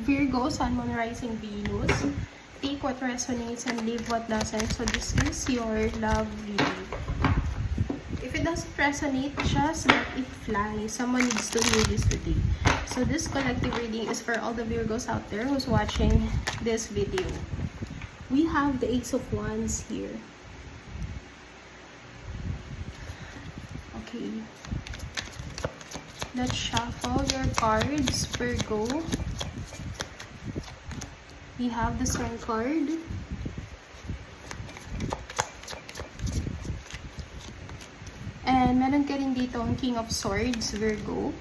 Virgo, Sun, Moon, Rising, Venus. Take what resonates and leave what doesn't. So this is your love reading. If it doesn't resonate, just let it fly. Someone needs to hear this today. So this collective reading is for all the Virgos out there who's watching this video. We have the Ace of Wands here. Okay. Let's shuffle your cards, Virgo. We have the Sun card. And meron ka rin dito ang King of Swords, Virgo.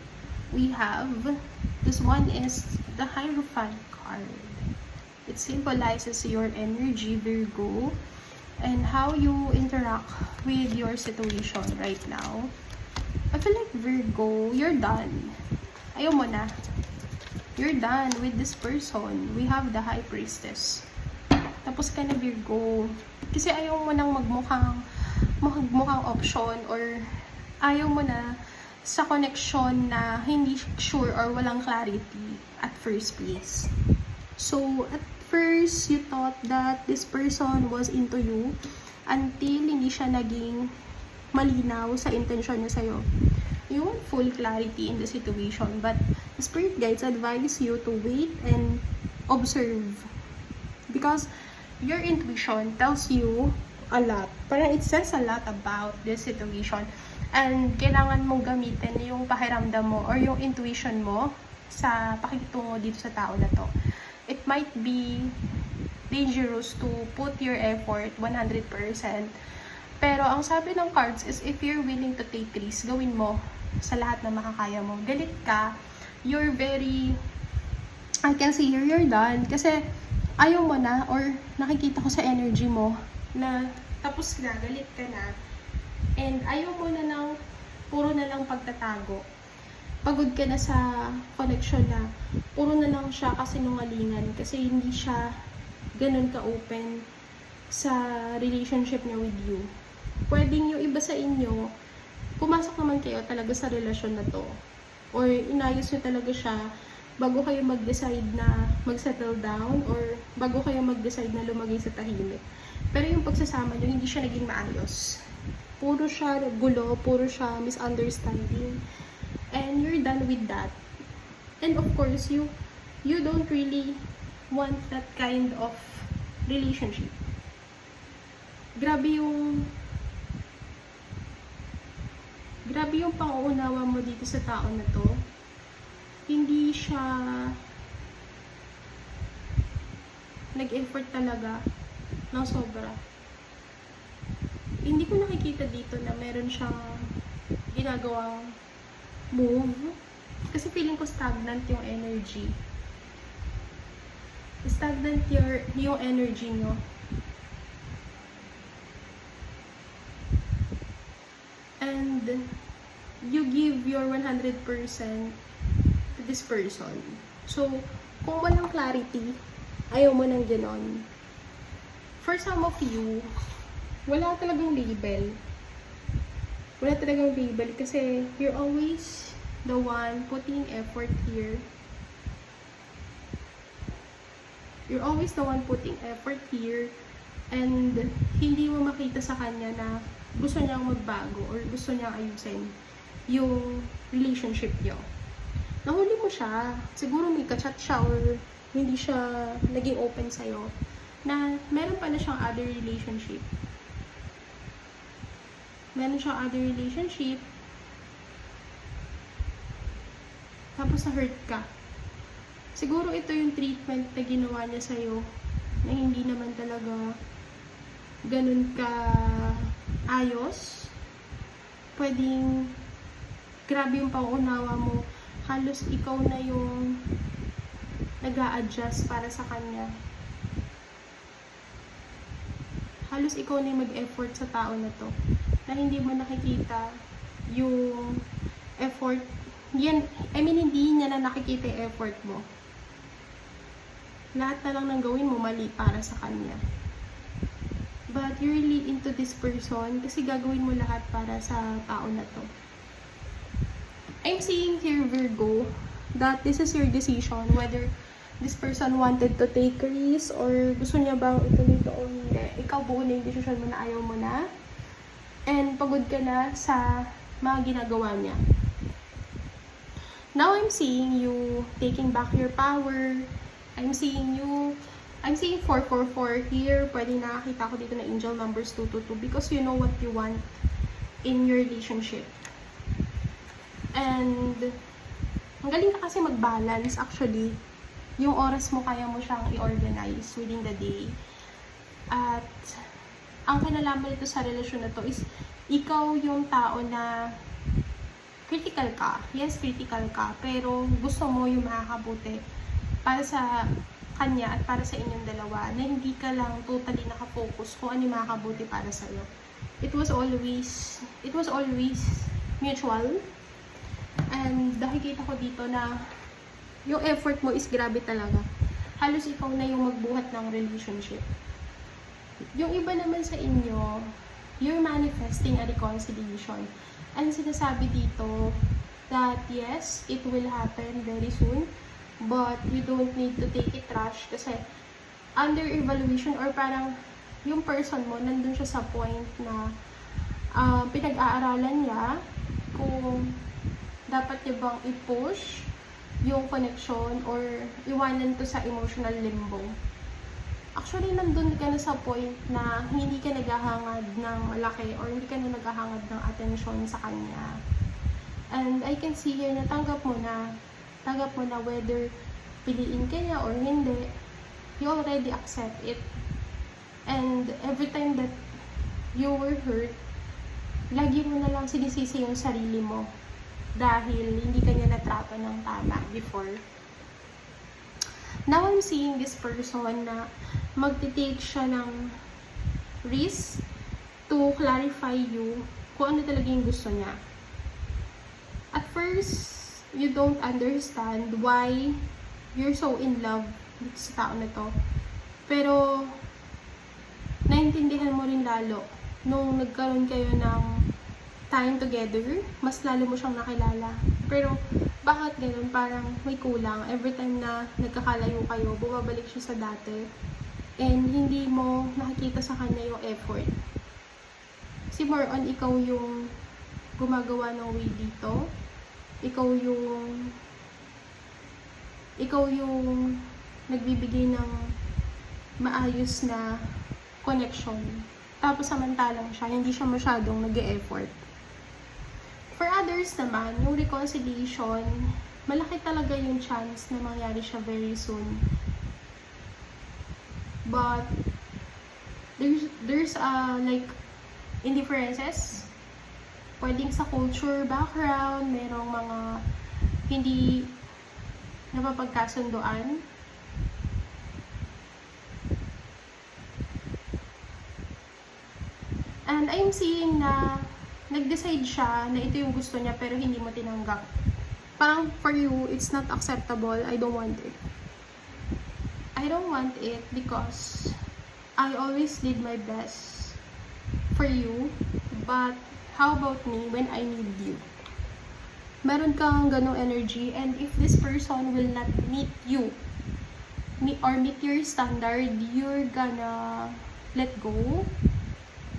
We have, this one is the Hierophant card. It symbolizes your energy, Virgo, and how you interact with your situation right now. I feel like, Virgo, you're done. Ayaw mo na. You're done with this person. We have the High Priestess. Tapos ka na, Virgo. Kasi ayaw mo nang magmukhang option, or ayaw mo na sa connection na hindi sure or walang clarity at first place. So, at first, you thought that this person was into you until hindi siya naging malinaw sa intention niya sa'yo. You want full clarity in the situation, but the spirit guides advise you to wait and observe, because your intuition tells you a lot. Parang it says a lot about this situation, and kailangan mong gamitin yung pakiramdam mo or yung intuition mo sa pakikitungo dito sa tao na to. It might be dangerous to put your effort 100%, pero ang sabi ng cards is if you're willing to take risks, gawin mo sa lahat na makakaya mo. Galit ka, you're very, I can see here, you're done. Kasi ayaw mo na, or nakikita ko sa energy mo na tapos na, galit ka na, and ayaw mo na ng puro na lang pagtatago. Pagod ka na sa connection na puro na lang siya kasinungalingan, kasi hindi siya ganun ka-open sa relationship niya with you. Pwedeng yung iba sa inyo, pumasok naman kayo talaga sa relasyon na to, or inayos nyo talaga siya bago kayo mag-decide na mag-settle down, or bago kayo mag-decide na lumagay sa tahimik. Pero yung pagsasama nyo, hindi siya naging maayos. Puro siya gulo, puro siya misunderstanding. And you're done with that. And of course, you don't really want that kind of relationship. Grabe yung pang-uunawa mo dito sa tao na to. Hindi siya nag-effort talaga ng sobra. Hindi ko nakikita dito na meron siyang ginagawang move. Kasi feeling ko stagnant yung energy. Stagnant yung energy nyo. And you give your 100% to this person. So, kung walang clarity, ayaw mo nang ganon. For some of you, wala talagang label. Wala talagang label kasi you're always the one putting effort here. You're always the one putting effort here, and hindi mo makita sa kanya na gusto niyang magbago or gusto niyang ayusin yung relationship niyo. Nahuli mo siya, siguro may kachat siya or hindi siya naging open sa'yo, na meron pa na siyang other relationship. Meron siyang other relationship, tapos na-hurt ka. Siguro ito yung treatment na ginawa niya sa'yo, na hindi naman talaga ganun ka ayos. Pwedeng grabe yung pauunawa mo, halos ikaw na yung nag-a-adjust para sa kanya. Halos ikaw na yung mag-effort sa tao na to, na hindi mo nakikita yung effort. Hindi niya na nakikita yung effort mo. Lahat na lang ng gawin mo mali para sa kanya. But you're really into this person kasi gagawin mo lahat para sa tao na to. I'm seeing here, Virgo, that this is your decision whether this person wanted to take risk or gusto niya bang ituloy ito o hindi. Ikaw buo na yung decision mo na ayaw mo na. And pagod ka na sa mga ginagawa niya. Now I'm seeing you taking back your power. I'm seeing 444 here. Pwede nakakita ko dito na angel numbers 222 because you know what you want in your relationship. And ang galing ka kasi mag-balance actually. Yung oras mo, kaya mo siyang i-organize within the day. At ang kinalaman nito sa relasyon na to is ikaw yung tao na critical ka. Yes, critical ka. Pero gusto mo yung makakabuti para sa kanya at para sa inyong dalawa na hindi ka lang totally nakafocus kung ano yung makakabuti para sa'yo. It was always mutual. And nakikita ko dito na yung effort mo is grabe talaga. Halos ikaw na yung magbuhat ng relationship. Yung iba naman sa inyo, you're manifesting a reconciliation. And sinasabi dito that yes, it will happen very soon, but you don't need to take it rush kasi under evaluation or parang yung person mo, nandun siya sa point na pinag-aaralan niya kung dapat niya bang i-push yung connection or iwanan to sa emotional limbo. Actually, nandun ka na sa point na hindi ka naghahangad ng malaki or hindi ka na naghahangad ng atensyon sa kanya. And I can see here na tanggap mo na whether piliin ka niya or hindi, you already accept it. And every time that you were hurt, lagi mo na lang sinisisi yung sarili mo dahil hindi ka niya natrato ng tama before. Now I'm seeing this person na magte-take siya ng risk to clarify you kung ano talaga yung gusto niya. At first, you don't understand why you're so in love dito sa tao na to. Pero, naintindihan mo rin lalo nung nagkaroon kayo ng time together, mas lalo mo siyang nakilala. Pero, bakit ganun? Parang may kulang. Every time na nagkakalayo kayo, bumabalik siya sa dati. And hindi mo nakikita sa kanya yung effort. Kasi more on, ikaw yung gumagawa ng way dito. Ikaw yung nagbibigay ng maayos na connection. Tapos samantalang siya, hindi siya masyadong nag-e-effort. For others naman, yung reconciliation, malaki talaga yung chance na mangyari siya very soon. But, there's like, indifferences. Pwedeng sa culture, background, merong mga hindi napapagkasunduan. And I'm seeing na nag-decide siya na ito yung gusto niya pero hindi mo tinanggap. Parang for you, it's not acceptable. I don't want it. I don't want it because I always did my best for you. But how about me when I need you? Meron kang ganong energy, and if this person will not meet you or meet your standard, you're gonna let go.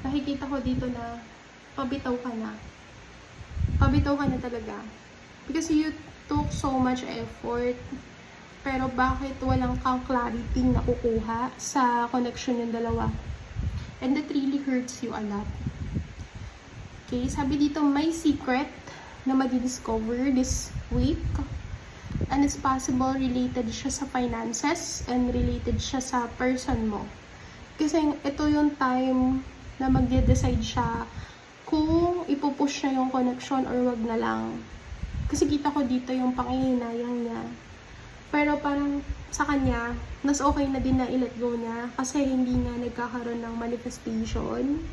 Nakikita ko dito na pabitaw ka na. Pabitaw ka na talaga. Because you took so much effort. Pero bakit walang kang clarity na kukuha sa connection ng dalawa? And that really hurts you a lot. Okay, sabi dito may secret na madidiscover this week. And it's possible related siya sa finances and related siya sa person mo. Kasi ito yung time na magde-decide siya kung ipupush niya yung connection or wag na lang. Kasi kita ko dito yung pangihinayang niya. Pero parang sa kanya, mas okay na din na i-let go niya kasi hindi nga nagkakaroon ng manifestation.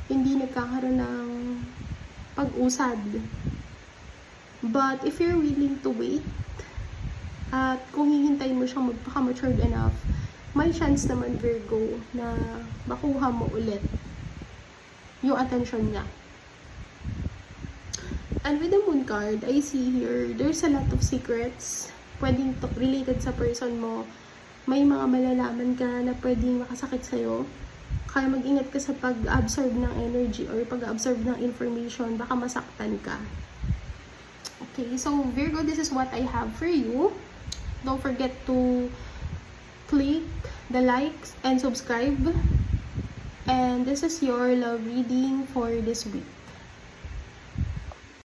Hindi nagkakaroon ng pag-usad. But if you're willing to wait, at kung hihintayin mo siyang magpaka-matured enough, may chance naman, Virgo, na makuha mo ulit yung attention niya. And with the Moon card, I see here, there's a lot of secrets. pwedeng related sa person mo. May mga malalaman ka na pwedeng makasakit sa'yo. Kaya mag-ingat ka sa pag-absorb ng energy or pag-absorb ng information. Baka masaktan ka. Okay, so Virgo, this is what I have for you. Don't forget to click the likes and subscribe. And this is your love reading for this week.